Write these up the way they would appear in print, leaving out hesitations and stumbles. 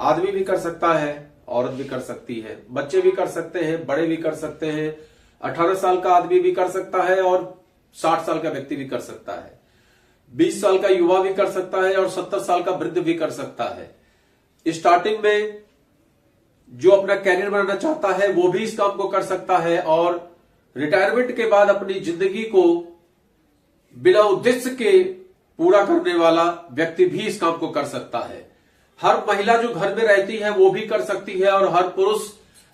आदमी भी कर सकता है, औरत भी कर सकती है, बच्चे भी कर सकते हैं, बड़े भी कर सकते हैं, 18 साल का आदमी भी कर सकता है और 60 साल का व्यक्ति भी कर सकता है, 20 साल का युवा भी कर सकता है और 70 साल का वृद्ध भी कर सकता है। स्टार्टिंग में जो अपना कैरियर बनाना चाहता है वो भी इस काम को कर सकता है और रिटायरमेंट के बाद अपनी जिंदगी को बिना उद्देश्य के पूरा करने वाला व्यक्ति भी इस काम को कर सकता है। हर महिला जो घर में रहती है वो भी कर सकती है और हर पुरुष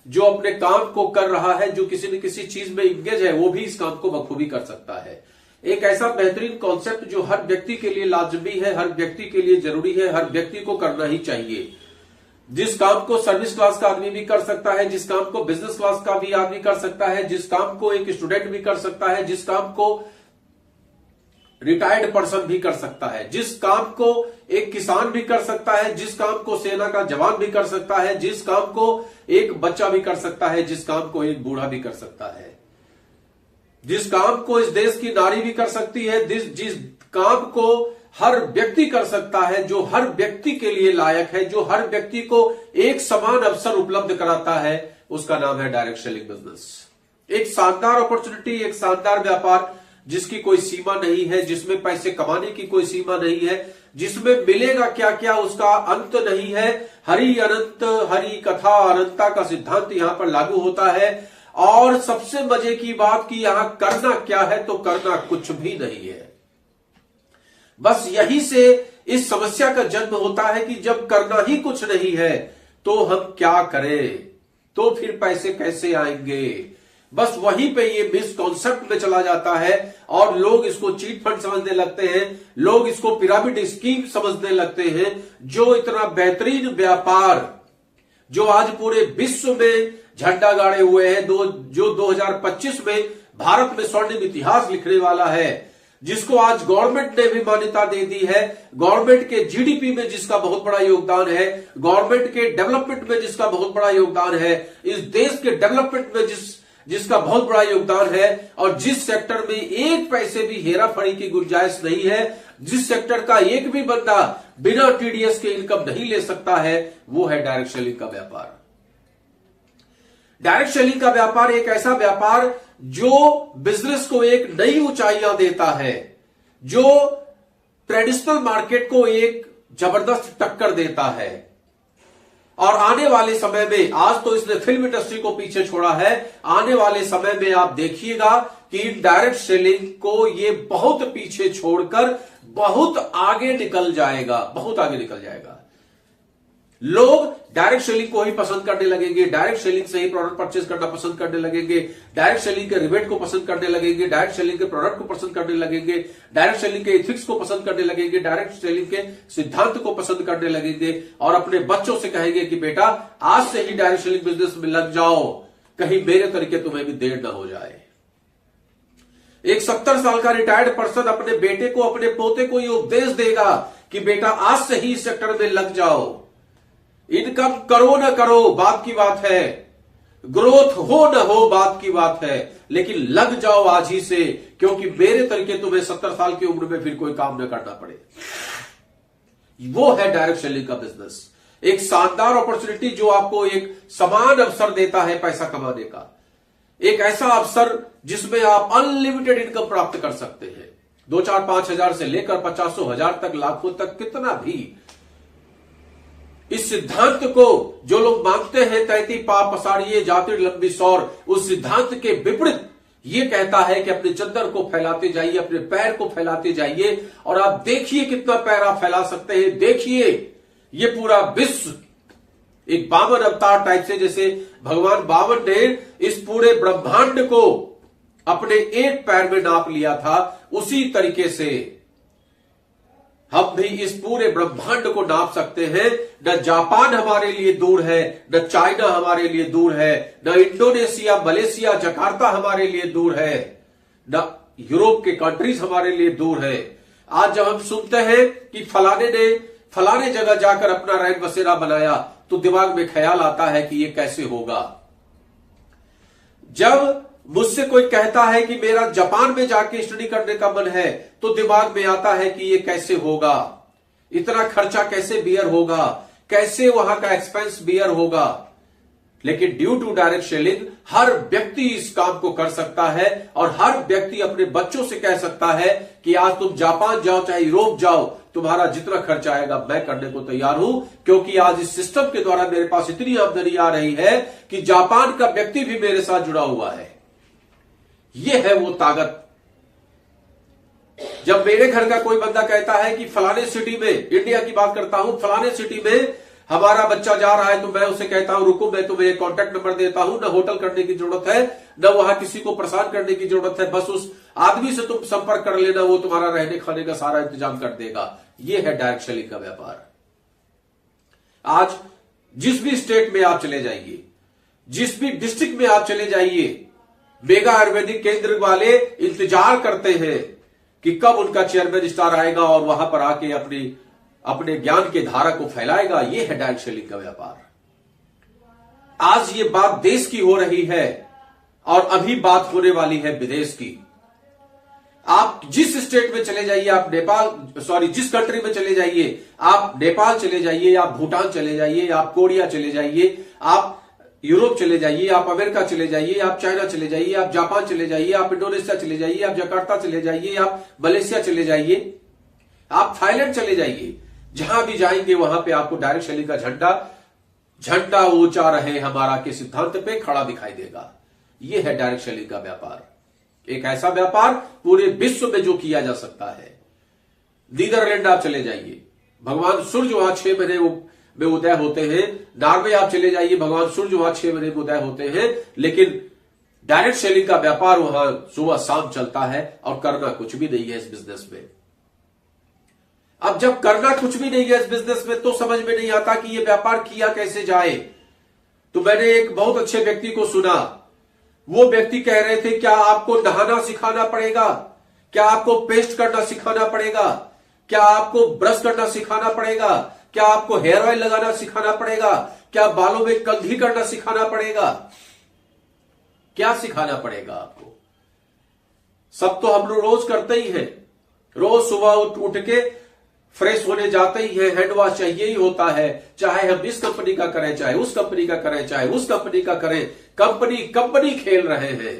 जो अपने काम को कर रहा है, जो किसी न किसी चीज में इंगेज है, वो भी इस काम को बखूबी कर सकता है। एक ऐसा बेहतरीन कॉन्सेप्ट जो हर व्यक्ति के लिए लाजमी है, हर व्यक्ति के लिए जरूरी है, हर व्यक्ति को करना ही चाहिए। जिस काम को सर्विस क्लास का आदमी भी कर सकता है, जिस काम को बिजनेस क्लास का भी आदमी कर सकता है, जिस काम को एक स्टूडेंट भी कर सकता है, जिस काम को रिटायर्ड पर्सन भी कर सकता है, जिस काम को एक किसान भी कर सकता है, जिस काम को सेना का जवान भी कर सकता है, जिस काम को एक बच्चा भी कर सकता है, जिस काम को एक बूढ़ा भी कर सकता है, जिस काम को इस देश की नारी भी कर सकती है, जिस काम को हर व्यक्ति कर सकता है, जो हर व्यक्ति के लिए लायक है, जो हर व्यक्ति को एक समान अवसर उपलब्ध कराता है, उसका नाम है डायरेक्ट सेलिंग बिजनेस। एक शानदार अपॉर्चुनिटी, एक शानदार व्यापार जिसकी कोई सीमा नहीं है, जिसमें पैसे कमाने की कोई सीमा नहीं है, जिसमें मिलेगा क्या क्या उसका अंत नहीं है। हरि अनंत, हरि कथा अनंता का सिद्धांत यहां पर लागू होता है। और सबसे मजे की बात कि यहां करना क्या है, तो करना कुछ भी नहीं है। बस यही से इस समस्या का जन्म होता है कि जब करना ही कुछ नहीं है तो हम क्या करें, तो फिर पैसे कैसे आएंगे। बस वहीं पे ये मिसकॉन्सेप्ट में चला जाता है और लोग इसको चीट फंड समझने लगते हैं, लोग इसको पिरामिड स्कीम समझने लगते हैं। जो इतना बेहतरीन व्यापार जो आज पूरे विश्व में झंडा गाड़े हुए हैं, जो 2025 में भारत में स्वर्णिम इतिहास लिखने वाला है, जिसको आज गवर्नमेंट ने भी मान्यता दे दी है, गवर्नमेंट के जीडीपी में जिसका बहुत बड़ा योगदान है, गवर्नमेंट के डेवलपमेंट में जिसका बहुत बड़ा योगदान है, इस देश के डेवलपमेंट में जिसका बहुत बड़ा योगदान है, और जिस सेक्टर में एक पैसे भी हेराफेरी की गुंजाइश नहीं है, जिस सेक्टर का एक भी बंदा बिना टीडीएस के इनकम नहीं ले सकता है, वो है डायरेक्ट सेलिंग का व्यापार। डायरेक्ट सेलिंग का व्यापार एक ऐसा व्यापार जो बिजनेस को एक नई ऊंचाइयां देता है, जो ट्रेडिशनल मार्केट को एक जबरदस्त टक्कर देता है। और आने वाले समय में, आज तो इसने फिल्म इंडस्ट्री को पीछे छोड़ा है, आने वाले समय में आप देखिएगा कि डायरेक्ट सेलिंग को ये बहुत पीछे छोड़कर बहुत आगे निकल जाएगा, बहुत आगे निकल जाएगा। लोग डायरेक्ट सेलिंग को ही पसंद करने लगेंगे, डायरेक्ट सेलिंग से ही प्रोडक्ट परचेज करना पसंद करने लगेंगे, डायरेक्ट सेलिंग के रिबेट को पसंद करने लगेंगे, डायरेक्ट सेलिंग के प्रोडक्ट को पसंद करने लगेंगे, डायरेक्ट सेलिंग के एथिक्स को पसंद करने लगेंगे, डायरेक्ट सेलिंग के सिद्धांत को पसंद करने लगेंगे और अपने बच्चों से कहेंगे कि बेटा आज से ही डायरेक्ट सेलिंग बिजनेस में लग जाओ, कहीं मेरे तरीके तुम्हें भी देर ना हो जाए। एक 70 साल का रिटायर्ड पर्सन अपने बेटे को, अपने पोते को ये उपदेश देगा कि बेटा आज से ही इस सेक्टर में लग जाओ, इनकम करो ना करो बात की बात है, ग्रोथ हो ना हो बात की बात है, लेकिन लग जाओ आज ही से, क्योंकि मेरे तरीके तुम्हें 70 साल की उम्र में फिर कोई काम न करना पड़े। वो है डायरेक्ट सेलिंग का बिजनेस। एक शानदार अपॉर्चुनिटी जो आपको एक समान अवसर देता है पैसा कमाने का, एक ऐसा अवसर जिसमें आप अनलिमिटेड इनकम प्राप्त कर सकते हैं। 2, 4, 5 हजार से लेकर 50,000 तक, लाखों तक, कितना भी। इस सिद्धांत को जो लोग मानते हैं, तैती पाप पसारिये जाति लंबी सौर, उस सिद्धांत के विपरीत ये कहता है कि अपने चद्दर को फैलाते जाइए, अपने पैर को फैलाते जाइए, और आप देखिए कितना पैर आप फैला सकते हैं। देखिए ये पूरा विश्व एक बामन अवतार टाइप से, जैसे भगवान बामन ने इस पूरे ब्रह्मांड को अपने एक पैर में नाप लिया था, उसी तरीके से हम भी इस पूरे ब्रह्मांड को नाप सकते हैं। न जापान हमारे लिए दूर है, न चाइना हमारे लिए दूर है, न इंडोनेशिया, मलेशिया, जकार्ता हमारे लिए दूर है, न यूरोप के कंट्रीज हमारे लिए दूर है। आज जब हम सुनते हैं कि फलाने ने फलाने जगह जाकर अपना रैन बसेरा बनाया, तो दिमाग में ख्याल आता है कि ये कैसे होगा। जब मुझसे कोई कहता है कि मेरा जापान में जाके स्टडी करने का मन है, तो दिमाग में आता है कि ये कैसे होगा, इतना खर्चा कैसे बियर होगा, कैसे वहां का एक्सपेंस बियर होगा। लेकिन ड्यू टू डायरेक्ट सेलिंग हर व्यक्ति इस काम को कर सकता है और हर व्यक्ति अपने बच्चों से कह सकता है कि आज तुम जापान जाओ चाहे यूरोप जाओ, तुम्हारा जितना खर्चा आएगा मैं करने को तैयार हूं, क्योंकि आज इस सिस्टम के द्वारा मेरे पास इतनी आमदनी आ रही है कि जापान का व्यक्ति भी मेरे साथ जुड़ा हुआ है। यह है वो ताकत। जब मेरे घर का कोई बंदा कहता है कि फलाने सिटी में, इंडिया की बात करता हूं, फलाने सिटी में हमारा बच्चा जा रहा है, तो मैं उसे कहता हूं रुको मैं तुम्हें कॉन्टैक्ट नंबर देता हूं, न होटल करने की जरूरत है, न वहां किसी को परेशान करने की जरूरत है, बस उस आदमी से तुम संपर्क कर लेना, वो तुम्हारा रहने खाने का सारा इंतजाम कर देगा। यह है डायरेक्ट सेलिंग का व्यापार। आज जिस भी स्टेट में आप चले जाइए, जिस भी डिस्ट्रिक्ट में आप चले जाइए, मेगा आयुर्वेदिक केंद्र वाले इंतजार करते हैं कि कब उनका चेयरमैन स्टार आएगा और वहां पर आके अपने ज्ञान के धारा को फैलाएगा। यह है डायरेक्ट सेलिंग का व्यापार। आज ये बात देश की हो रही है और अभी बात होने वाली है विदेश की। आप जिस स्टेट में चले जाइए, आप जिस कंट्री में चले जाइए, आप नेपाल चले जाइए, आप भूटान चले जाइए, आप कोरिया चले जाइए, आप यूरोप चले जाइए, आप अमेरिका चले जाइए, आप चाइना चले जाइए, आप जापान चले जाइए, आप इंडोनेशिया चले जाइए, आप जकार्ता चले जाइए, आप मलेशिया चले जाइए, आप थाईलैंड चले जाइए, जहां भी जाएंगे वहां पे आपको डायरेक्ट सेलिंग का झंडा ऊंचा रहे हमारा के सिद्धांत पे खड़ा दिखाई देगा। यह है डायरेक्ट सेलिंग का व्यापार। एक ऐसा व्यापार पूरे विश्व में जो किया जा सकता है। नीदरलैंड आप चले जाइए, भगवान सूर्य वहां 6 महीने में उदय होते हैं। नॉर्वे आप चले जाइए, भगवान सूर्य वहां 6 महीने में उदय होते हैं, लेकिन डायरेक्ट सेलिंग का व्यापार वहां सुबह शाम चलता है और करना कुछ भी नहीं है इस बिजनेस में। अब जब करना कुछ भी नहीं है इस बिजनेस में, तो समझ में नहीं आता कि यह व्यापार किया कैसे जाए। तो मैंने एक बहुत अच्छे व्यक्ति को सुना, वो व्यक्ति कह रहे थे क्या आपको नहाना सिखाना पड़ेगा, क्या आपको पेस्ट करना सिखाना पड़ेगा, क्या आपको ब्रश करना सिखाना पड़ेगा, क्या आपको हेयर ऑयल लगाना सिखाना पड़ेगा, क्या बालों में कंघी करना सिखाना पड़ेगा, क्या सिखाना पड़ेगा आपको? सब तो हम लोग रोज करते ही हैं। रोज सुबह उठ के फ्रेश होने जाते ही है, हैंड वॉश चाहिए ही होता है, चाहे हम इस कंपनी का करें, चाहे उस कंपनी का करें, चाहे उस कंपनी का करें। कंपनी खेल रहे हैं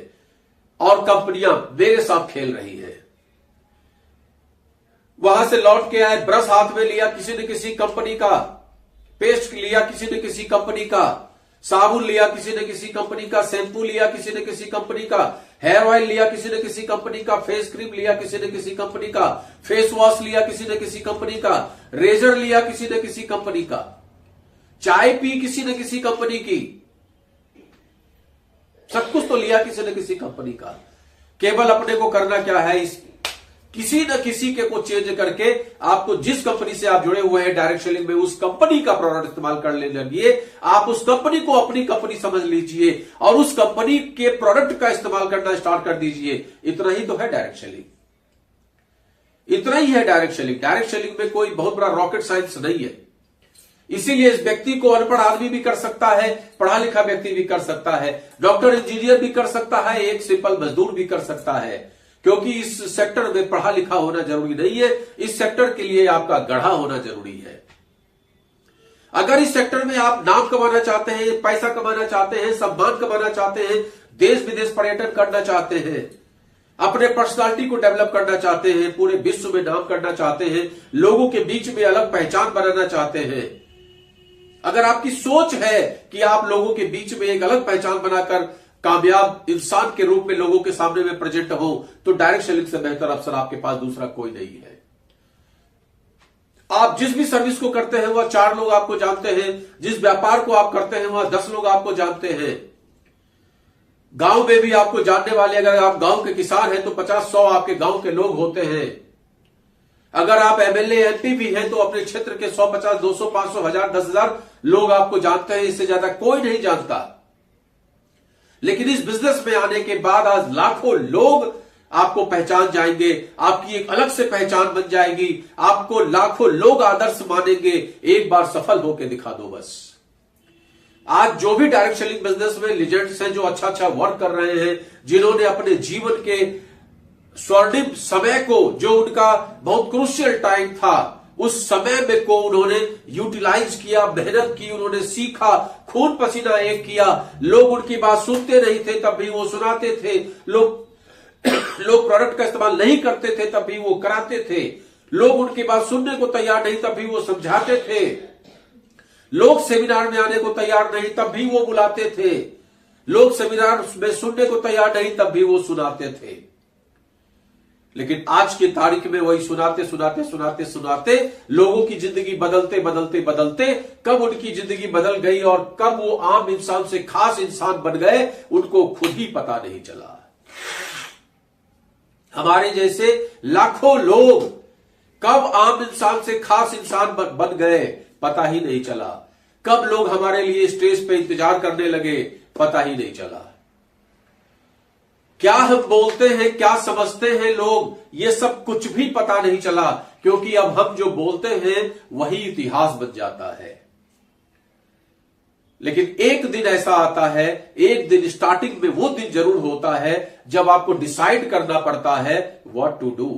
और कंपनियां मेरे साथ खेल रही है। वहां से लौट के आए, ब्रश हाथ में लिया किसी न किसी कंपनी का, पेस्ट लिया किसी न किसी कंपनी का, साबुन लिया किसी न किसी कंपनी का, शैम्पू लिया किसी न किसी कंपनी का, हेयर ऑयल लिया किसी न किसी कंपनी का, फेस क्रीम लिया किसी न किसी कंपनी का, फेस वॉश लिया किसी न किसी कंपनी का, रेजर लिया किसी न किसी कंपनी का, चाय पी किसी न किसी कंपनी की, सब कुछ तो लिया किसी न किसी कंपनी का। केवल अपने को करना क्या है, इस किसी न किसी के को चेंज करके आपको जिस कंपनी से आप जुड़े हुए हैं डायरेक्ट सेलिंग में, उस कंपनी का प्रोडक्ट इस्तेमाल करने लगिए। आप उस कंपनी को अपनी कंपनी समझ लीजिए और उस कंपनी के प्रोडक्ट का इस्तेमाल करना स्टार्ट कर दीजिए। इतना ही तो है डायरेक्ट सेलिंग, इतना ही है डायरेक्ट सेलिंग। डायरेक्ट सेलिंग में कोई बहुत बड़ा रॉकेट साइंस नहीं है। इसीलिए इस व्यक्ति को अनपढ़ आदमी भी कर सकता है, पढ़ा लिखा व्यक्ति भी कर सकता है, डॉक्टर इंजीनियर भी कर सकता है, एक सिंपल मजदूर भी कर सकता है, क्योंकि इस सेक्टर में पढ़ा लिखा होना जरूरी नहीं है। इस सेक्टर के लिए आपका गढ़ा होना जरूरी है। अगर इस सेक्टर में आप नाम कमाना चाहते हैं, पैसा कमाना चाहते हैं, सम्मान कमाना चाहते हैं, देश विदेश पर्यटन करना चाहते हैं, अपने पर्सनालिटी को डेवलप करना चाहते हैं, पूरे विश्व में नाम करना चाहते हैं, लोगों के बीच में अलग पहचान बनाना चाहते हैं, अगर आपकी सोच है कि आप लोगों के बीच में एक अलग पहचान बनाकर कामयाब इंसान के रूप में लोगों के सामने में प्रेजेंट हो, तो डायरेक्ट सेलिंग से बेहतर अवसर आपके पास दूसरा कोई नहीं है। आप जिस भी सर्विस को करते हैं वह 4 लोग आपको जानते हैं, जिस व्यापार को आप करते हैं वह 10 लोग आपको जानते हैं। गांव में भी आपको जानने वाले, अगर आप गांव के किसान हैं तो 50-100 आपके गांव के लोग होते हैं। अगर आप एमएलए एमपी भी हैं तो अपने क्षेत्र के 100, 50, 200, 500, 1000, 10,000 लोग आपको जानते हैं, इससे ज्यादा कोई नहीं जानता। लेकिन इस बिजनेस में आने के बाद आज लाखों लोग आपको पहचान जाएंगे, आपकी एक अलग से पहचान बन जाएगी, आपको लाखों लोग आदर्श मानेंगे। एक बार सफल होकर दिखा दो बस। आज जो भी डायरेक्ट सेलिंग बिजनेस में लीजेंड्स हैं, जो अच्छा वर्क कर रहे हैं, जिन्होंने अपने जीवन के स्वर्णिम समय को, जो उनका बहुत क्रूशियल टाइम था, उस समय में को उन्होंने यूटिलाइज किया, मेहनत की, उन्होंने सीखा, खून पसीना एक किया। लोग उनकी बात सुनते नहीं थे तब भी वो सुनाते थे, लोग प्रोडक्ट का इस्तेमाल नहीं करते थे तब भी वो कराते थे, लोग उनकी बात सुनने को तैयार नहीं तब भी वो समझाते थे, लोग सेमिनार में आने को तैयार नहीं तब भी वो बुलाते थे, लोग सेमिनार में सुनने को तैयार नहीं तब भी वो सुनाते थे। लेकिन आज की तारीख में वही सुनाते सुनाते सुनाते सुनाते लोगों की जिंदगी बदलते बदलते बदलते कब उनकी जिंदगी बदल गई और कब वो आम इंसान से खास इंसान बन गए, उनको खुद ही पता नहीं चला। हमारे जैसे लाखों लोग कब आम इंसान से खास इंसान बन गए, पता ही नहीं चला। कब लोग हमारे लिए स्टेज पे इंतजार करने लगे, पता ही नहीं चला। क्या हम बोलते हैं, क्या समझते हैं लोग, ये सब कुछ भी पता नहीं चला, क्योंकि अब हम जो बोलते हैं वही इतिहास बन जाता है। लेकिन एक दिन ऐसा आता है, एक दिन स्टार्टिंग में वो दिन जरूर होता है जब आपको डिसाइड करना पड़ता है व्हाट टू डू,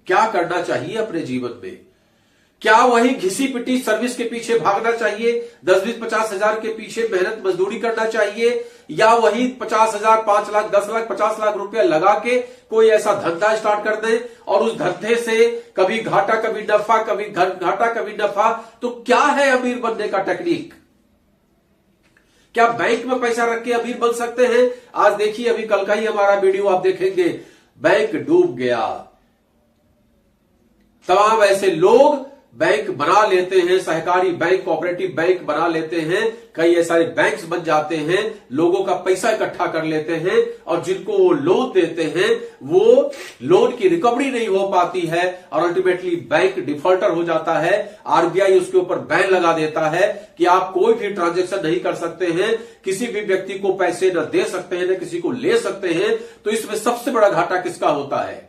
क्या करना चाहिए अपने जीवन में। क्या वही घिसी पिटी सर्विस के पीछे भागना चाहिए, 10-20, 50 हजार के पीछे मेहनत मजदूरी करना चाहिए, या वही 50,000, 5 लाख, 10 लाख, 50 लाख रुपया लगा के कोई ऐसा धंधा स्टार्ट कर दे और उस धंधे से कभी घाटा कभी नफा, कभी घाटा कभी नफा। तो क्या है अमीर बनने का टेक्निक? क्या बैंक में पैसा रख के अमीर बन सकते हैं? आज देखिए, अभी कल का ही हमारा वीडियो आप देखेंगे, बैंक डूब गया। तमाम ऐसे लोग बैंक बना लेते हैं, सहकारी बैंक, कोऑपरेटिव बैंक बना लेते हैं, कई ऐसे सारे बैंक्स बन जाते हैं, लोगों का पैसा इकट्ठा कर लेते हैं और जिनको वो लोन देते हैं वो लोन की रिकवरी नहीं हो पाती है और अल्टीमेटली बैंक डिफॉल्टर हो जाता है। आरबीआई उसके ऊपर बैन लगा देता है कि आप कोई भी ट्रांजैक्शन नहीं कर सकते हैं, किसी भी व्यक्ति को पैसे न दे सकते हैं, न किसी को ले सकते हैं। तो इसमें सबसे बड़ा घाटा किसका होता है?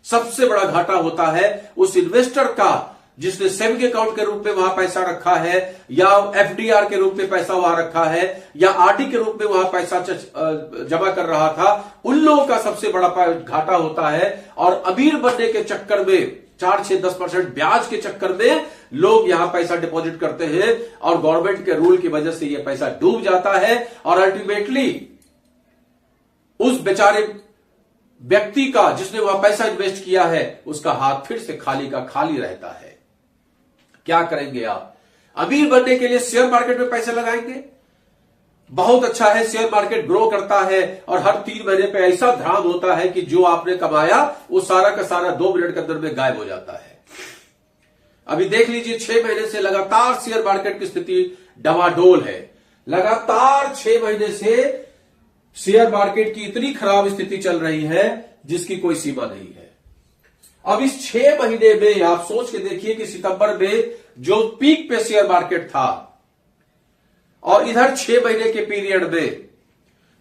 सबसे बड़ा घाटा होता है उस इन्वेस्टर का जिसने सेविंग अकाउंट के रूप में वहां पैसा रखा है, या एफडीआर के रूप में पैसा वहां रखा है, या आरडी के रूप में वहां पैसा जमा कर रहा था। उन लोगों का सबसे बड़ा घाटा होता है। और अमीर बनने के चक्कर में 4, 6, 10% ब्याज के चक्कर में लोग यहां पैसा डिपॉजिट करते हैं और गवर्नमेंट के रूल की वजह से यह पैसा डूब जाता है और अल्टीमेटली उस बेचारे व्यक्ति का जिसने वहां पैसा इन्वेस्ट किया है उसका हाथ फिर से खाली का खाली रहता है। क्या करेंगे आप? अमीर बनने के लिए शेयर मार्केट में पैसे लगाएंगे? बहुत अच्छा है, शेयर मार्केट ग्रो करता है और हर 3 महीने पे ऐसा धड़ाम होता है कि जो आपने कमाया वो सारा का सारा 2 मिनट के अंदर में गायब हो जाता है। अभी देख लीजिए, 6 महीने से लगातार शेयर मार्केट की स्थिति डवाडोल है। लगातार 6 महीने से शेयर मार्केट की इतनी खराब स्थिति चल रही है जिसकी कोई सीमा नहीं है। अब इस 6 महीने में आप सोच के देखिए कि सितंबर में जो पीक पे शेयर मार्केट था और इधर 6 महीने के पीरियड में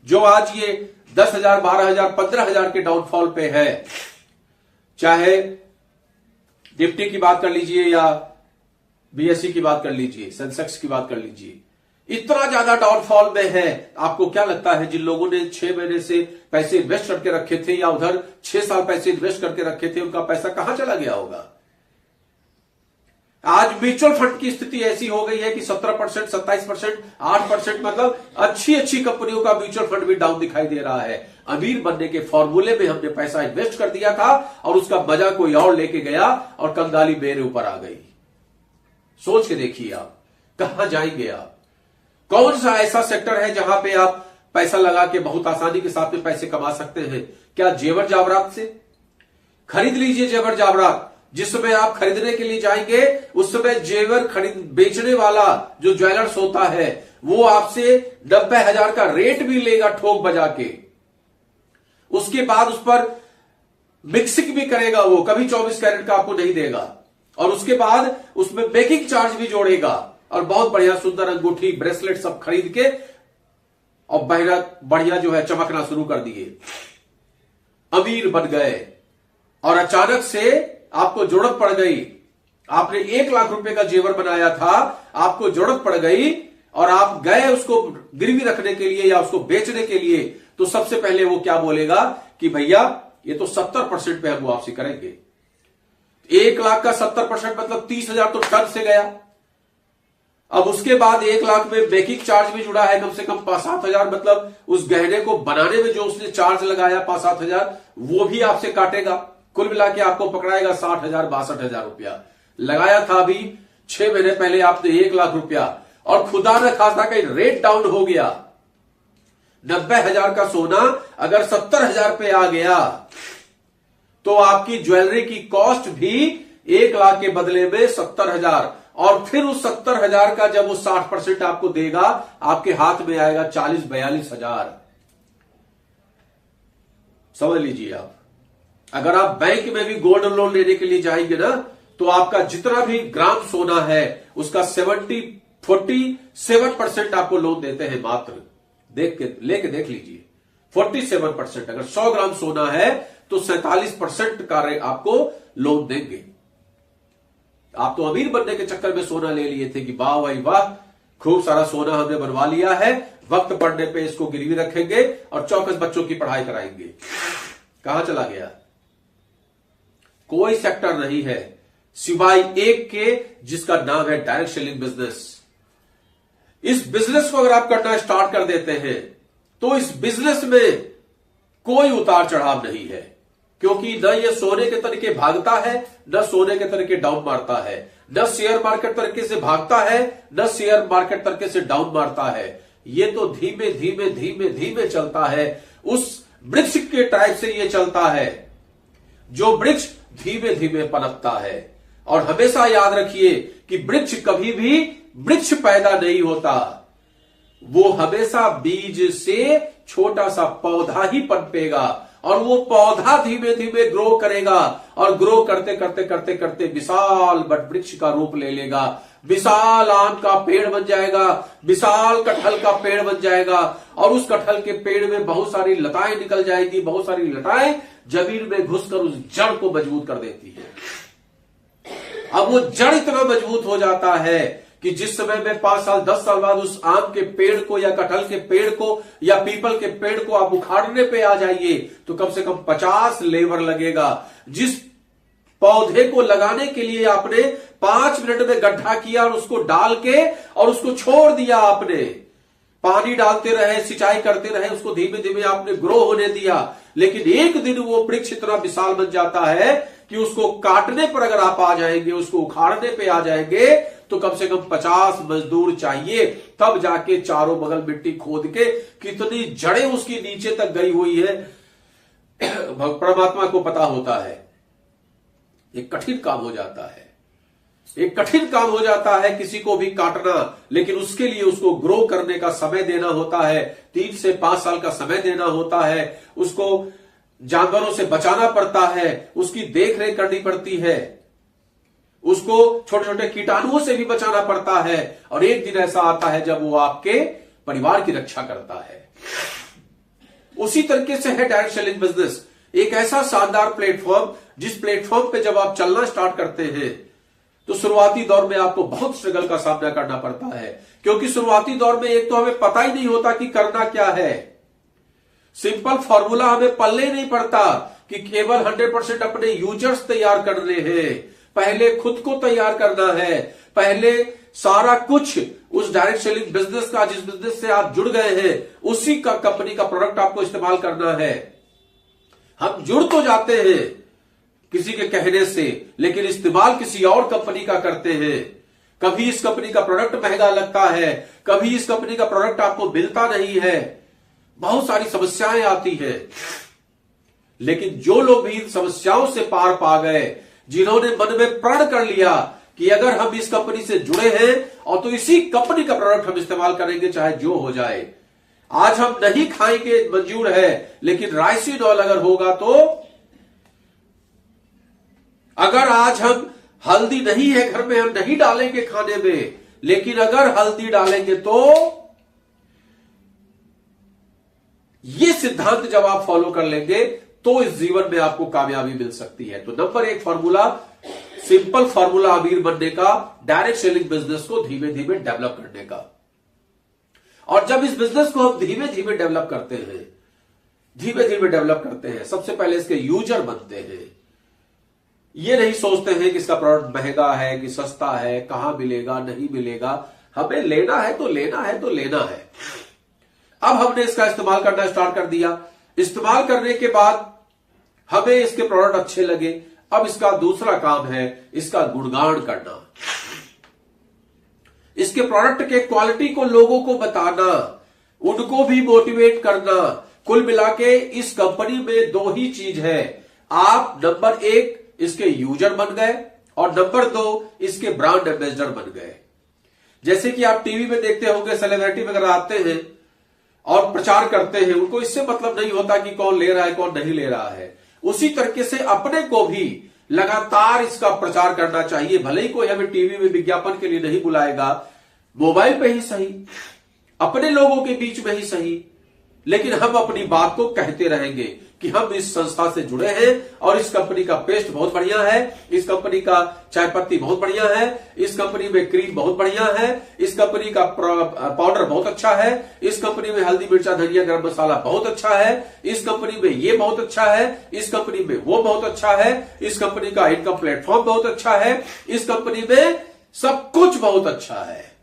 जो आज ये 10,000, 12,000, 15,000 के डाउनफॉल पे है, चाहे निफ्टी की बात कर लीजिए या बीएसई की बात कर लीजिए, सेंसेक्स की बात कर लीजिए, इतना ज्यादा डाउनफॉल में है। आपको क्या लगता है जिन लोगों ने 6 महीने से पैसे इन्वेस्ट करके रखे थे या उधर 6 साल पैसे इन्वेस्ट करके रखे थे, उनका पैसा कहां चला गया होगा? आज म्यूचुअल फंड की स्थिति ऐसी हो गई है कि 17%, 27%, 8%, मतलब अच्छी अच्छी कंपनियों का म्यूचुअल फंड भी डाउन दिखाई दे रहा है। अमीर बनने के फॉर्मूले में हमने पैसा इन्वेस्ट कर दिया था और उसका मजा कोई और लेके गया और कंगाली मेरे ऊपर आ गई। सोच के देखिए आप कहां जाएंगे आप? कौन सा ऐसा सेक्टर है जहां पे आप पैसा लगा के बहुत आसानी के साथ में पैसे कमा सकते हैं? क्या जेवर जावरात से? खरीद लीजिए जेवर जावरात। जिस समय आप खरीदने के लिए जाएंगे उस समय जेवर बेचने वाला जो ज्वेलर्स होता है वो आपसे 90,000 का रेट भी लेगा ठोक बजा के। उसके बाद उस पर मिक्सिंग भी करेगा, वो कभी 24 कैरेट का आपको नहीं देगा और उसके बाद उसमें मेकिंग चार्ज भी जोड़ेगा और बहुत बढ़िया सुंदर अंगूठी, ब्रेसलेट सब खरीद के और बढ़िया जो है चमकना शुरू कर दिए। अमीर बन गए और अचानक से आपको जरूरत पड़ गई। आपने 1 लाख रुपए का जेवर बनाया था, आपको जरूरत पड़ गई और आप गए उसको गिरवी रखने के लिए या उसको बेचने के लिए, तो सबसे पहले वो क्या बोलेगा कि भैया ये तो 70% पे हम वापसी करेंगे। 1 लाख का 70% मतलब 30,000 तो टन से गया। अब उसके बाद 1 लाख में मेकिंग चार्ज भी जुड़ा है, कम से कम 5-7 हजार, मतलब उस गहने को बनाने में जो उसने चार्ज लगाया 5-7 हजार, वो भी आपसे काटेगा। कुल मिला के आपको पकड़ाएगा 60,000-62,000 रुपया। लगाया था अभी 6 महीने पहले आपने 1 लाख रुपया, और खुदा न खास्ता कहीं रेट डाउन हो गया, 90,000 का सोना अगर 70,000 पे आ गया तो आपकी ज्वेलरी की कॉस्ट भी 1 लाख के बदले में 70,000, और फिर उस 70,000 का जब वो 60% आपको देगा, आपके हाथ में आएगा 40-42,000। समझ लीजिए आप, अगर आप बैंक में भी गोल्ड लोन लेने के लिए जाएंगे ना, तो आपका जितना भी ग्राम सोना है उसका 47% आपको लोन देते हैं मात्र। लेके देख लीजिए, 47%। अगर 100 ग्राम सोना है तो 47% का आपको लोन देंगे। आप तो अमीर बनने के चक्कर में सोना ले लिए थे कि वाह भाई वाह, खूब सारा सोना हमने बनवा लिया है, वक्त पड़ने पे इसको गिरवी रखेंगे और 24 बच्चों की पढ़ाई कराएंगे। कहां चला गया? कोई सेक्टर नहीं है सिवाय एक के, जिसका नाम है डायरेक्ट सेलिंग बिजनेस। इस बिजनेस को अगर आप करना स्टार्ट कर देते हैं तो इस बिजनेस में कोई उतार चढ़ाव नहीं है, क्योंकि न ये सोने के तरीके भागता है, न सोने के तरीके डाउन मारता है, न शेयर मार्केट तरीके से भागता है, न शेयर मार्केट तरीके से डाउन मारता है। ये तो धीमे धीमे धीमे धीमे चलता है, उस वृक्ष के टाइप से ये चलता है जो वृक्ष धीमे धीमे पनपता है। और हमेशा याद रखिए कि वृक्ष कभी भी वृक्ष पैदा नहीं होता, वो हमेशा बीज से छोटा सा पौधा ही पनपेगा, और वो पौधा धीमे धीमे ग्रो करेगा, और ग्रो करते करते करते करते विशाल बट वृक्ष का रूप ले लेगा, विशाल आम का पेड़ बन जाएगा, विशाल कटहल का पेड़ बन जाएगा, और उस कटहल के पेड़ में बहुत सारी लताएं निकल जाएगी, बहुत सारी लताएं जमीन में घुसकर उस जड़ को मजबूत कर देती है। अब वो जड़ इतना मजबूत हो जाता है कि जिस समय में 5 साल 10 साल बाद उस आम के पेड़ को या कटहल के पेड़ को या पीपल के पेड़ को आप उखाड़ने पे आ जाइए तो कम से कम 50 लेबर लगेगा। जिस पौधे को लगाने के लिए आपने 5 मिनट में गड्ढा किया और उसको डाल के और उसको छोड़ दिया, आपने पानी डालते रहे, सिंचाई करते रहे, उसको धीमे धीमे आपने ग्रो होने दिया, लेकिन एक दिन वो वृक्ष इतना विशाल बन जाता है कि उसको काटने पर अगर आप आ जाएंगे, उसको उखाड़ने पे आ जाएंगे तो कम से कम 50 मजदूर चाहिए, तब जाके चारों बगल मिट्टी खोद के कितनी जड़ें उसकी नीचे तक गई हुई है परमात्मा को पता होता है। एक कठिन काम हो जाता है, एक कठिन काम हो जाता है किसी को भी काटना, लेकिन उसके लिए उसको ग्रो करने का समय देना होता है, 3 से 5 साल का समय देना होता है, उसको जानवरों से बचाना पड़ता है, उसकी देख रेख करनी पड़ती है, उसको छोटे छोटे कीटाणुओं से भी बचाना पड़ता है, और एक दिन ऐसा आता है जब वो आपके परिवार की रक्षा करता है। उसी तरीके से है डायरेक्ट सेलिंग बिजनेस, एक ऐसा शानदार प्लेटफॉर्म जिस प्लेटफॉर्म पे जब आप चलना स्टार्ट करते हैं तो शुरुआती दौर में आपको बहुत स्ट्रगल का सामना करना पड़ता है, क्योंकि शुरुआती दौर में एक तो हमें पता ही नहीं होता कि करना क्या है। सिंपल फॉर्मूला हमें पल्ले नहीं पड़ता कि केवल 100% अपने यूजर्स तैयार करने हैं, पहले खुद को तैयार करना है, पहले सारा कुछ उस डायरेक्ट सेलिंग बिजनेस का, जिस बिजनेस से आप जुड़ गए हैं, उसी का कंपनी का प्रोडक्ट आपको इस्तेमाल करना है। हम जुड़ तो जाते हैं किसी के कहने से, लेकिन इस्तेमाल किसी और कंपनी का करते हैं। कभी इस कंपनी का प्रोडक्ट महंगा लगता है, कभी इस कंपनी का प्रोडक्ट आपको मिलता नहीं है, बहुत सारी समस्याएं आती हैं। लेकिन जो लोग भी इन समस्याओं से पार पा गए, जिन्होंने मन में प्रण कर लिया कि अगर हम इस कंपनी से जुड़े हैं और तो इसी कंपनी का प्रोडक्ट हम इस्तेमाल करेंगे चाहे जो हो जाए, आज हम नहीं खाएंगे मंजूर है, लेकिन राइसिनॉल अगर होगा तो, अगर आज हम हल्दी नहीं है घर में, हम नहीं डालेंगे खाने में, लेकिन अगर हल्दी डालेंगे तो, ये सिद्धांत जब आप फॉलो कर लेंगे तो इस जीवन में आपको कामयाबी मिल सकती है। तो नंबर 1 फॉर्मूला, सिंपल फॉर्मूला अमीर बनने का, डायरेक्ट सेलिंग बिजनेस को धीमे धीमे डेवलप करने का। और जब इस बिजनेस को हम धीमे धीमे डेवलप करते हैं, धीमे धीमे डेवलप करते हैं, सबसे पहले इसके यूजर बनते हैं। ये नहीं सोचते हैं कि इसका प्रोडक्ट महंगा है कि सस्ता है, कहां मिलेगा नहीं मिलेगा। हमें लेना है तो लेना है तो लेना है। अब हमने इसका इस्तेमाल करना स्टार्ट कर दिया। इस्तेमाल करने के बाद हमें इसके प्रोडक्ट अच्छे लगे। अब इसका दूसरा काम है इसका गुणगान करना, इसके प्रोडक्ट के क्वालिटी को लोगों को बताना, उनको भी मोटिवेट करना। कुल मिला के इस कंपनी में दो ही चीज है, आप नंबर 1 इसके यूजर बन गए और नंबर 2 इसके ब्रांड एम्बेसडर बन गए। जैसे कि आप टीवी में देखते होंगे, सेलिब्रिटी वगैरह आते हैं और प्रचार करते हैं, उनको इससे मतलब नहीं होता कि कौन ले रहा है कौन नहीं ले रहा है। उसी तरीके से अपने को भी लगातार इसका प्रचार करना चाहिए। भले ही कोई हमें टीवी में विज्ञापन के लिए नहीं बुलाएगा, मोबाइल पे ही सही, अपने लोगों के बीच में ही सही, लेकिन हम अपनी बात को कहते रहेंगे कि हम इस संस्था से जुड़े हैं और इस कंपनी का पेस्ट बहुत बढ़िया है, इस कंपनी का चाय पत्ती बहुत बढ़िया है, इस कंपनी में क्रीम बहुत बढ़िया है, इस कंपनी का पाउडर बहुत अच्छा है, इस कंपनी में हल्दी मिर्चा धनिया गरम मसाला बहुत अच्छा है, इस कंपनी में ये बहुत अच्छा है, इस कंपनी में वो बहुत अच्छा है, इस कंपनी का इनकम प्लेटफॉर्म बहुत अच्छा है, इस कंपनी में सब कुछ बहुत अच्छा है।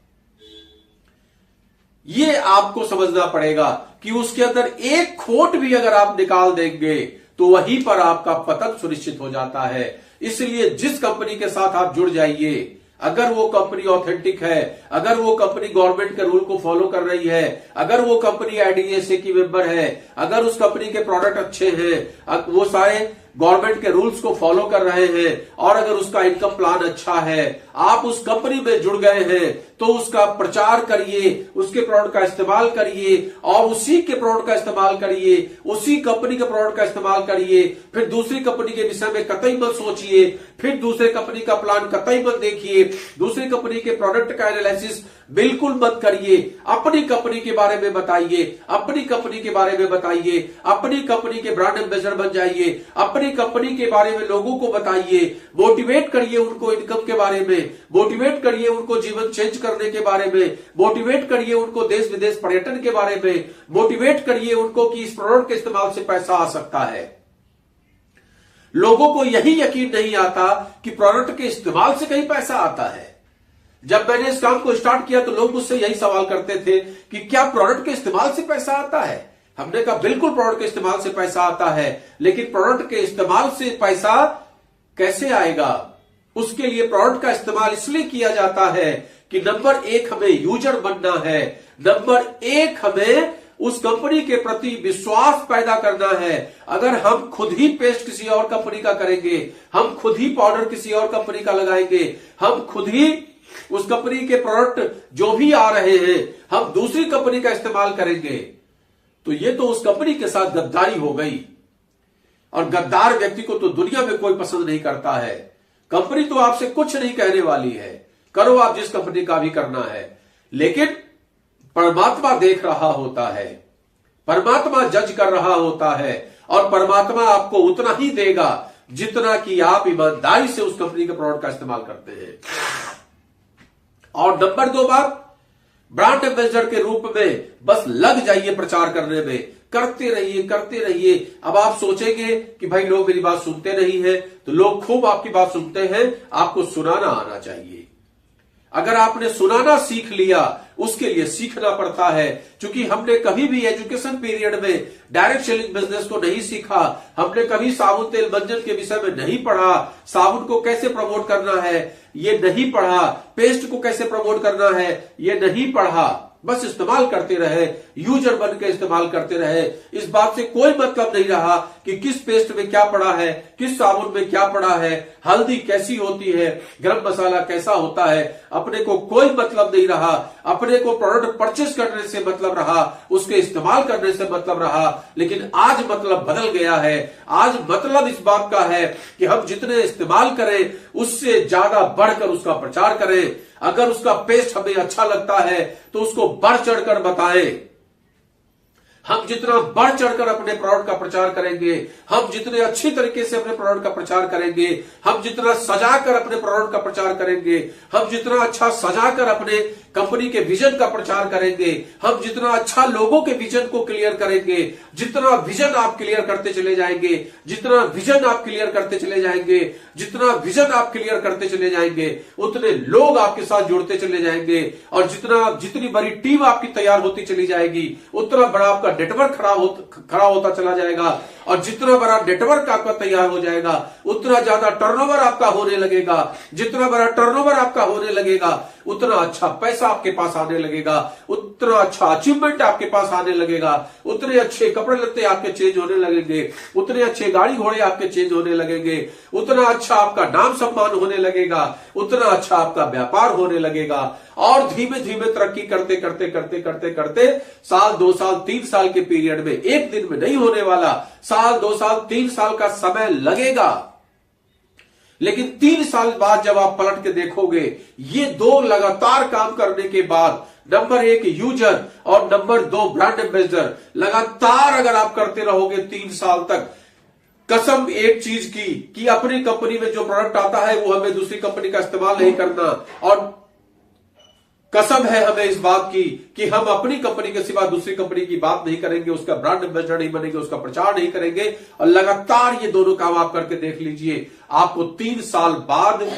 ये आपको समझना पड़ेगा कि उसके अंदर एक खोट भी अगर आप निकाल देंगे तो वहीं पर आपका पतन सुनिश्चित हो जाता है। इसलिए जिस कंपनी के साथ आप जुड़ जाइए, अगर वो कंपनी ऑथेंटिक है, अगर वो कंपनी गवर्नमेंट के रूल को फॉलो कर रही है, अगर वो कंपनी IDSA की मेंबर है, अगर उस कंपनी के प्रोडक्ट अच्छे हैं, वो सारे गवर्नमेंट के रूल्स को फॉलो कर रहे हैं और अगर उसका इनकम प्लान अच्छा है, आप उस कंपनी में जुड़ गए हैं तो उसका प्रचार करिए, उसके प्रोडक्ट का इस्तेमाल करिए और उसी के प्रोडक्ट का इस्तेमाल करिए, उसी कंपनी के प्रोडक्ट का इस्तेमाल करिए। फिर दूसरी कंपनी के विषय में कतई मत सोचिए, फिर दूसरे कंपनी का प्लान कतई मत देखिए, दूसरी कंपनी के प्रोडक्ट का एनालिसिस बिल्कुल मत करिए। अपनी कंपनी के बारे में बताइए, अपनी कंपनी के बारे में बताइए, अपनी कंपनी के ब्रांड एम्बेसडर बन जाइए, अपनी कंपनी के बारे में लोगों को बताइए, मोटिवेट करिए उनको इनकम के बारे में, मोटिवेट करिए उनको जीवन चेंज करने के बारे में, मोटिवेट करिए उनको देश विदेश पर्यटन के बारे में, मोटिवेट करिए उनको कि इस प्रोडक्ट के इस्तेमाल से पैसा आ सकता है। लोगों को यही यकीन नहीं आता कि प्रोडक्ट के इस्तेमाल से कहीं पैसा आता है। जब मैंने इस काम को स्टार्ट किया तो लोग मुझसे यही सवाल करते थे कि क्या प्रोडक्ट के इस्तेमाल से पैसा आता है। हमने कहा बिल्कुल प्रोडक्ट के इस्तेमाल से पैसा आता है, लेकिन प्रोडक्ट के इस्तेमाल से पैसा कैसे आएगा? उसके लिए प्रोडक्ट का इस्तेमाल इसलिए किया जाता है कि नंबर 1 हमें यूजर बनना है, नंबर 1 हमें उस कंपनी के प्रति विश्वास पैदा करना है। अगर हम खुद ही पेस्ट किसी और कंपनी का करेंगे, हम खुद ही पाउडर किसी और कंपनी का लगाएंगे, हम खुद ही उस कंपनी के प्रोडक्ट जो भी आ रहे हैं हम दूसरी कंपनी का इस्तेमाल करेंगे, तो ये तो उस कंपनी के साथ गद्दारी हो गई। और गद्दार व्यक्ति को तो दुनिया में कोई पसंद नहीं करता है। कंपनी तो आपसे कुछ नहीं कहने वाली है, करो आप जिस कंपनी का भी करना है, लेकिन परमात्मा देख रहा होता है, परमात्मा जज कर रहा होता है और परमात्मा आपको उतना ही देगा जितना कि आप ईमानदारी से उस कंपनी के प्रोडक्ट का इस्तेमाल करते हैं। और नंबर 2 बात, ब्रांड एम्बेसडर के रूप में बस लग जाइए प्रचार करने में, करते रहिए करते रहिए। अब आप सोचेंगे कि भाई लोग मेरी बात सुनते नहीं है, तो लोग खूब आपकी बात सुनते हैं, आपको सुनाना आना चाहिए। अगर आपने सुनाना सीख लिया, उसके लिए सीखना पड़ता है, क्योंकि हमने कभी भी एजुकेशन पीरियड में डायरेक्ट सेलिंग बिजनेस को नहीं सीखा, हमने कभी साबुन तेल मंजन के विषय में नहीं पढ़ा, साबुन को कैसे प्रमोट करना है ये नहीं पढ़ा, पेस्ट को कैसे प्रमोट करना है ये नहीं पढ़ा, बस इस्तेमाल करते रहे, यूजर बन के इस्तेमाल करते रहे। इस बात से कोई मतलब नहीं रहा कि किस पेस्ट में क्या पड़ा है, किस साबुन में क्या पड़ा है, हल्दी कैसी होती है, गरम मसाला कैसा होता है, अपने को कोई मतलब नहीं रहा। अपने को प्रोडक्ट परचेस करने से मतलब रहा, उसके इस्तेमाल करने से मतलब रहा। लेकिन आज मतलब बदल गया है। आज मतलब इस बात का है कि हम जितने इस्तेमाल करें उससे ज्यादा बढ़कर उसका प्रचार करें। अगर उसका पेस्ट हमें अच्छा लगता है तो उसको बढ़ चढ़कर बताएं। हम जितना बढ़ चढ़कर अपने प्रोडक्ट का प्रचार करेंगे, हम जितने अच्छी तरीके से अपने प्रोडक्ट का प्रचार करेंगे, हम जितना सजाकर अपने प्रोडक्ट का प्रचार करेंगे, हम जितना अच्छा सजाकर अपने कंपनी के विजन का प्रचार करेंगे, हम जितना अच्छा लोगों के विजन को क्लियर करेंगे, जितना विजन आप क्लियर करते चले जाएंगे, जितना विजन आप क्लियर करते चले जाएंगे, जितना विजन आप क्लियर करते चले जाएंगे, उतने लोग आपके साथ जुड़ते चले जाएंगे, और जितनी बड़ी टीम आपकी तैयार होती चली जाएगी, उतना बड़ा आपका नेटवर्क खड़ा होता चला जाएगा, और जितना बड़ा नेटवर्क आपका तैयार हो जाएगा, उतना ज्यादा टर्नओवर आपका होने लगेगा, जितना बड़ा टर्नओवर आपका होने लगेगा, उतना अच्छा पैसा आपके पास आने लगेगा, उतना अच्छा अचीवमेंट आपके पास आने लगेगा, उतने अच्छे कपड़े लत्ते आपके चेंज होने लगेंगे, उतने अच्छे गाड़ी घोड़े आपके चेंज होने लगेंगे, उतना अच्छा आपका नाम सम्मान होने लगेगा, उतना अच्छा आपका व्यापार होने लगेगा, और धीमे धीमे तरक्की करते करते करते करते करते साल 2 साल 3 साल के पीरियड में, एक दिन में नहीं होने वाला, साल 2 साल 3 साल का समय लगेगा, लेकिन 3 साल बाद जब आप पलट के देखोगे, ये 2 लगातार काम करने के बाद, नंबर 1 यूजर और नंबर 2 ब्रांड एम्बेसडर, लगातार अगर आप करते रहोगे 3 साल तक, कसम एक चीज की कि अपनी कंपनी में जो प्रोडक्ट आता है वो हमें दूसरी कंपनी का इस्तेमाल नहीं करना, और कसम है हमें इस बात की कि हम अपनी कंपनी के सिवा दूसरी कंपनी की बात नहीं करेंगे, उसका ब्रांड एम्बेसडर नहीं बनेंगे, उसका प्रचार नहीं करेंगे, और लगातार ये दोनों काम आप करके देख लीजिए, आपको 3 साल बाद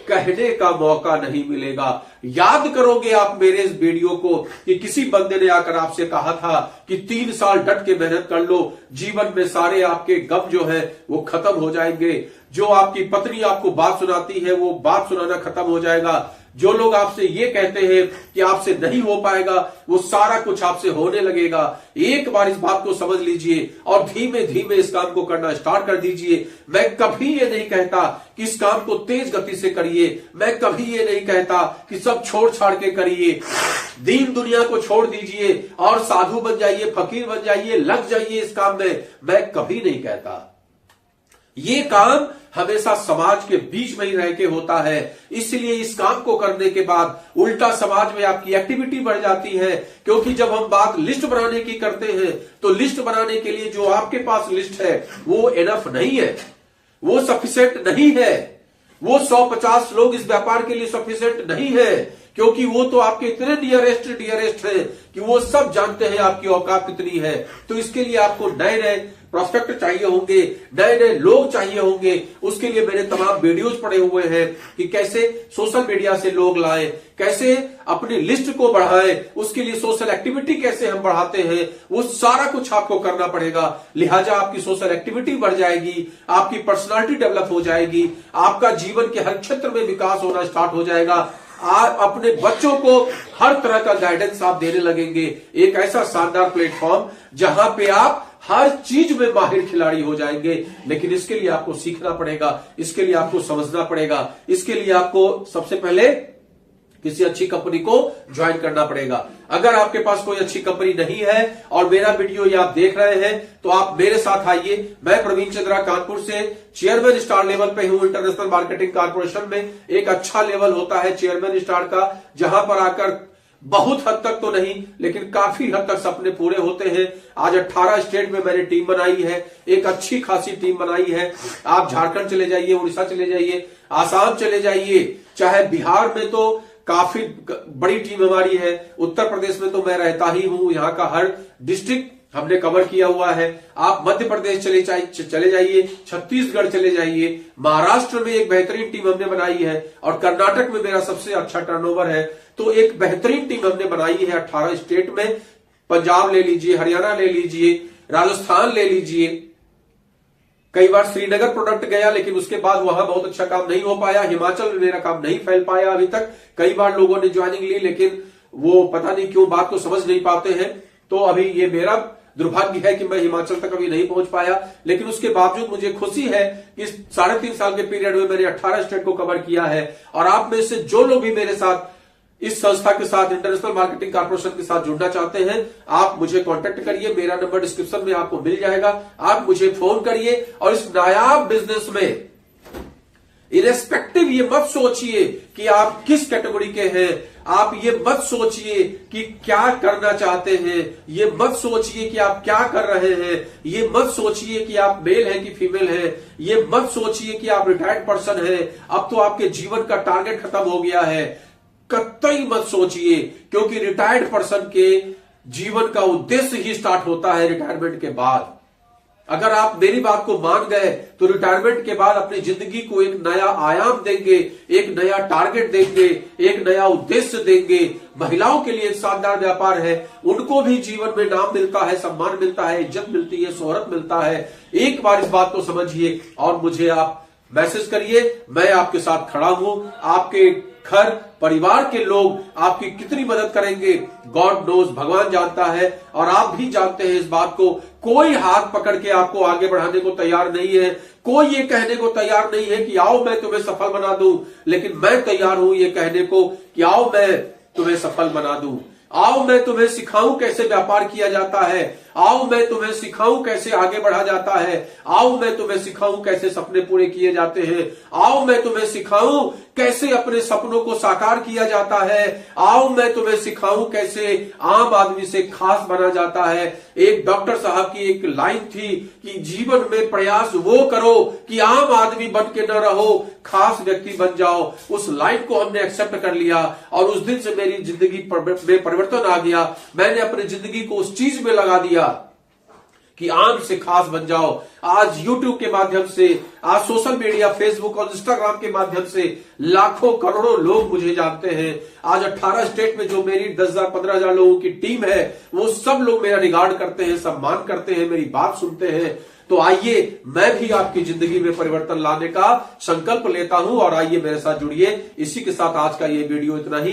कहने का मौका नहीं मिलेगा। याद करोगे आप मेरे इस वीडियो को कि किसी बंदे ने आकर आपसे कहा था कि 3 साल डट के मेहनत कर लो, जीवन में सारे आपके गम जो है वो खत्म हो जाएंगे, जो आपकी पत्नी आपको बात सुनाती है वो बात सुनाना खत्म हो जाएगा, जो लोग आपसे ये कहते हैं कि आपसे नहीं हो पाएगा, वो सारा कुछ आपसे होने लगेगा। एक बार इस बात को समझ लीजिए और धीमे धीमे इस काम को करना स्टार्ट कर दीजिए। मैं कभी ये नहीं कहता कि इस काम को तेज गति से करिए, मैं कभी ये नहीं कहता कि सब छोड़ छाड़ के करिए, दीन दुनिया को छोड़ दीजिए और साधु बन जाइए, फकीर बन जाइए, लग जाइए इस काम में, मैं कभी नहीं कहता। ये काम हमेशा समाज के बीच में ही रह के होता है, इसलिए इस काम को करने के बाद उल्टा समाज में आपकी एक्टिविटी बढ़ जाती है, क्योंकि जब हम बात लिस्ट बनाने की करते हैं तो लिस्ट बनाने के लिए जो आपके पास लिस्ट है वो एनफ नहीं है, वो सफिशिएंट नहीं है, वो 150 लोग इस व्यापार के लिए सफिशिएंट नहीं है, क्योंकि वो तो आपके इतने डियरेस्ट है कि वो सब जानते हैं आपकी औकात कितनी है। तो इसके लिए आपको नए नए प्रोस्पेक्ट चाहिए होंगे, नए नए लोग चाहिए होंगे। उसके लिए मैंने तमाम वीडियोस पड़े हुए हैं कि कैसे सोशल मीडिया से लोग लाएं, कैसे अपनी लिस्ट को बढ़ाएं, उसके लिए सोशल एक्टिविटी कैसे हम बढ़ाते हैं, वो सारा कुछ आपको करना पड़ेगा। लिहाजा आपकी सोशल एक्टिविटी बढ़ जाएगी, आपकी पर्सनालिटी डेवलप हो जाएगी, आपका जीवन के हर क्षेत्र में विकास होना स्टार्ट हो जाएगा। आप अपने बच्चों को हर तरह का गाइडेंस आप देने लगेंगे, एक ऐसा शानदार प्लेटफॉर्म जहां पे आप हर चीज में माहिर खिलाड़ी हो जाएंगे। लेकिन इसके लिए आपको सीखना पड़ेगा, इसके लिए आपको समझना पड़ेगा, इसके लिए आपको सबसे पहले किसी अच्छी कंपनी को ज्वाइन करना पड़ेगा। अगर आपके पास कोई अच्छी कंपनी नहीं है और मेरा वीडियो ये आप देख रहे हैं तो आप मेरे साथ आइए। मैं प्रवीण चंद्रा कानपुर से चेयरमैन स्टार लेवल पे हूं। इंटरनेशनल मार्केटिंग कॉर्पोरेशन में एक अच्छा लेवल होता है चेयरमैन स्टार का, जहां पर आकर बहुत हद तक तो नहीं लेकिन काफी हद तक सपने पूरे होते हैं। आज 18 स्टेट में मैंने टीम बनाई है, एक अच्छी खासी टीम बनाई है। आप झारखंड चले जाइए, उड़ीसा चले जाइए, आसाम चले जाइए, चाहे बिहार में तो काफी बड़ी टीम हमारी है, उत्तर प्रदेश में तो मैं रहता ही हूं, यहाँ का हर डिस्ट्रिक्ट हमने कवर किया हुआ है। आप मध्य प्रदेश चले जाइए, छत्तीसगढ़ चले जाइए, महाराष्ट्र में एक बेहतरीन टीम हमने बनाई है और कर्नाटक में मेरा सबसे अच्छा टर्नओवर है। तो एक बेहतरीन टीम हमने बनाई है 18 स्टेट में। पंजाब ले लीजिए, हरियाणा ले लीजिए, राजस्थान ले लीजिए। कई बार श्रीनगर प्रोडक्ट गया लेकिन उसके बाद वहां बहुत अच्छा काम नहीं हो पाया। हिमाचल में मेरा काम नहीं फैल पाया अभी तक। कई बार लोगों ने ज्वाइनिंग ली लेकिन वो पता नहीं क्यों बात को समझ नहीं पाते हैं। तो अभी ये मेरा दुर्भाग्य है कि मैं हिमाचल तक अभी नहीं पहुंच पाया, लेकिन उसके बावजूद मुझे खुशी है कि 3.5 साल के पीरियड में मैंने 18 स्टेट को कवर किया है। और आप में से जो लोग भी मेरे साथ इस संस्था के साथ, इंटरनेशनल मार्केटिंग कॉर्पोरेशन के साथ जुड़ना चाहते हैं, आप मुझे कांटेक्ट करिए। मेरा नंबर डिस्क्रिप्शन में आपको मिल जाएगा। आप मुझे फोन करिए और इस नायाब बिजनेस में इरेस्पेक्टिव ये मत सोचिए कि आप किस कैटेगरी के हैं, आप ये मत सोचिए कि क्या करना चाहते हैं, ये मत सोचिए कि आप क्या कर रहे हैं, ये मत सोचिए कि आप मेल हैं कि फीमेल हैं, ये मत सोचिए कि आप रिटायर्ड पर्सन हैं, अब तो आपके जीवन का टारगेट खत्म हो गया है। कतई मत सोचिए, क्योंकि रिटायर्ड पर्सन के जीवन का उद्देश्य ही स्टार्ट होता है रिटायरमेंट के बाद। अगर आप मेरी बात को मान गए तो रिटायरमेंट के बाद अपनी जिंदगी को एक नया आयाम देंगे, एक नया टारगेट देंगे, एक नया उद्देश्य देंगे। महिलाओं के लिए एक शानदार व्यापार है, उनको भी जीवन में नाम मिलता है, सम्मान मिलता है, इज्जत मिलती है, शोहरत मिलता है। एक बार इस बात को समझिए और मुझे आप मैसेज करिए, मैं आपके साथ खड़ा हूं। आपके घर परिवार के लोग आपकी कितनी मदद करेंगे गॉड नोज, भगवान जानता है, और आप भी जानते हैं इस बात को। कोई हाथ पकड़ के आपको आगे बढ़ाने को तैयार नहीं है, कोई ये कहने को तैयार नहीं है कि आओ मैं तुम्हें सफल बना दूं, लेकिन मैं तैयार हूं ये कहने को कि आओ मैं तुम्हें सफल बना दूं। आओ मैं तुम्हें सिखाऊं कैसे व्यापार किया जाता है, आओ मैं तुम्हें सिखाऊं कैसे आगे बढ़ा जाता है, आओ मैं तुम्हें सिखाऊं कैसे सपने पूरे किए जाते हैं, आओ मैं तुम्हें सिखाऊं कैसे अपने सपनों को साकार किया जाता है, आओ मैं तुम्हें सिखाऊं कैसे आम आदमी से खास बना जाता है। एक डॉक्टर साहब की एक लाइन थी कि जीवन में प्रयास वो करो कि आम आदमी बन के न रहो, खास व्यक्ति बन जाओ। उस लाइन को हमने एक्सेप्ट कर लिया और उस दिन से मेरी जिंदगी में परिवर्तन आ गया। मैंने अपनी जिंदगी को उस चीज में लगा दिया कि आम से खास बन जाओ। आज YouTube के माध्यम से, आज सोशल मीडिया फेसबुक और इंस्टाग्राम के माध्यम से लाखों करोड़ों लोग मुझे जानते हैं। आज 18 स्टेट में जो मेरी 10,000 15,000 लोगों की टीम है, वो सब लोग मेरा रिगार्ड करते हैं, सम्मान करते हैं, मेरी बात सुनते हैं। तो आइए मैं भी आपकी जिंदगी में परिवर्तन लाने का संकल्प लेता हूं और आइए मेरे साथ जुड़िए। इसी के साथ आज का ये वीडियो इतना ही।